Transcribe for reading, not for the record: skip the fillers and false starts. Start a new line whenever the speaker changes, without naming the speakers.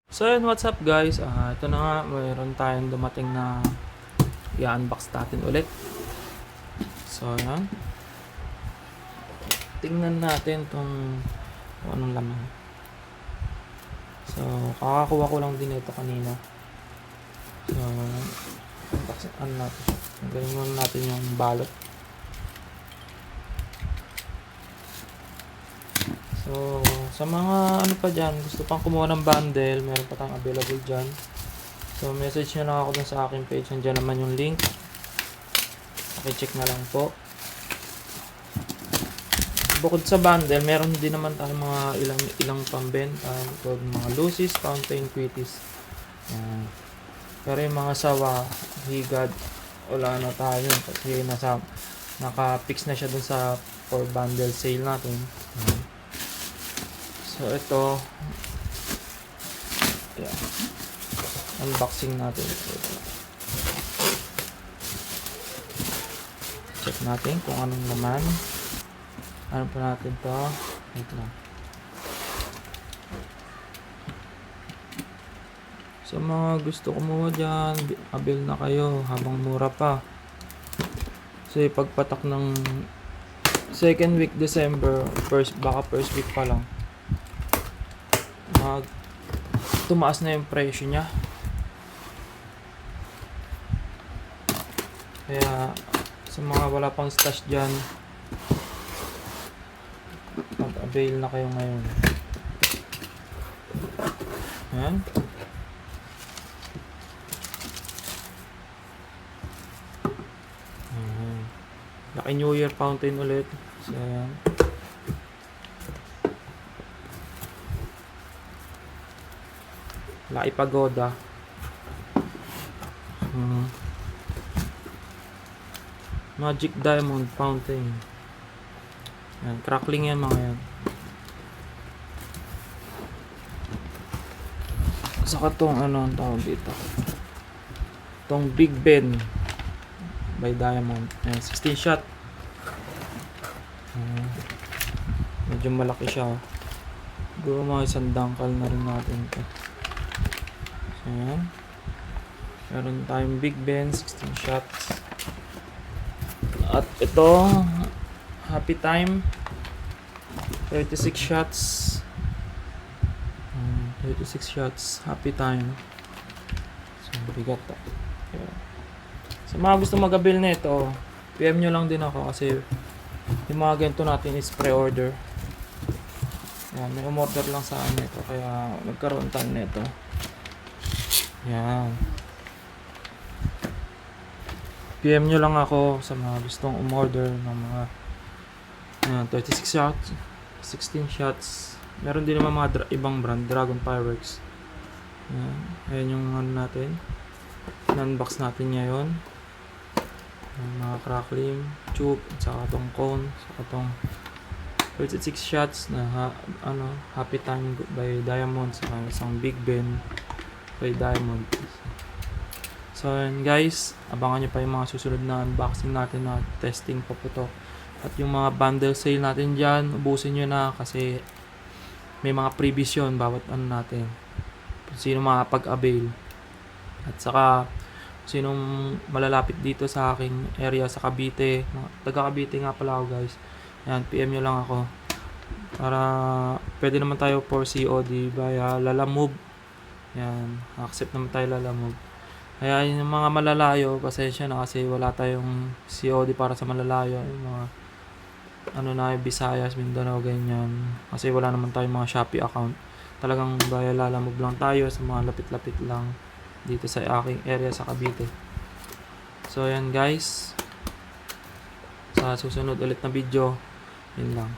So yun, what's up guys? Ito na nga, mayroon tayong dumating na i-unbox natin ulit. So yan. Tingnan natin kung anong laman. So, kakakuha ko lang din ito kanina. So, unboxin natin siya. Galing muna natin yung balot. So, sa mga ano pa dyan, gusto pang kumuha ng bundle, meron pa tayong available dyan. So, message nyo lang ako dun sa aking page. Nandiyan naman yung link. Pakicheck na lang po. Bukod sa bundle, meron din naman tayong mga ilang pambenta. Mga Lucy's, Fountain, Quitties. Pero yung mga sawa, higad, wala na tayo. Kasi naka-fix na siya dun sa 4 bundle sale natin. So, ito. Yeah. Unboxing natin. Check natin kung anong naman. Ano pa natin to? Ito na. So, mga gusto kumuha dyan, avail na kayo habang mura pa. So, pagpatak ng second week December, baka first week pa lang, tumaas na yung presyo niya. Kaya sa mga wala pang stash dyan, mag-avail na kayo ngayon. Ayan. Lucky New Year fountain ulit. So ayan. Lucky Pagoda. Magic Diamond Fountain. Yan, crackling yan mga yan. Saka tong ano ang tawag dito. Tong Big Ben by Diamond. Yan, 16 shot. Medyo malaki siya. Siguro mga isang dangkal na rin natin ito. So, yan. Meron tayong Big Ben, 16 shots. At ito, Happy Time, 36 shots. 36 shots, Happy Time. So, bigat to. Yeah. Sa mga gusto mag-avail na ito, PM nyo lang din ako kasi yung mga ganito natin is pre-order. Yan, may umorder lang sa amin ito kaya nagkaroon tayo nito. Yan. PM nyo lang ako sa mga gustong umorder ng mga 36 shots, 16 shots. Meron din naman mga ibang brand, Dragon Fireworks. Ayan yung ano natin. Unbox natin ngayon. Mga crackling, tube, saka tong cone, saka tong 36 shots na Happy Time by Diamond, saka isang Big Ben by Diamond. So yun guys, abangan nyo pa yung mga susunod na unboxing natin na testing pa po to. At yung mga bundle sale natin dyan, ubusin nyo na kasi may mga previous yun bawat ano natin. Sino makapag-avail. At saka, sinong malalapit dito sa aking area sa Cavite. Taga Cavite nga pala ako guys. Yan, PM nyo lang ako. Para pwede naman tayo for COD via Lalamove. Yan, accept naman tayo Lalamove. Kaya yung mga malalayo, pasensya na kasi wala tayong COD para sa malalayo. Yung mga Visayas, Mindanao, ganyan. Kasi wala naman tayong mga Shopee account. Talagang via Lalamove lang tayo sa mga lapit-lapit lang dito sa aking area sa Cavite. So yan guys. Sa susunod ulit na video, yun lang.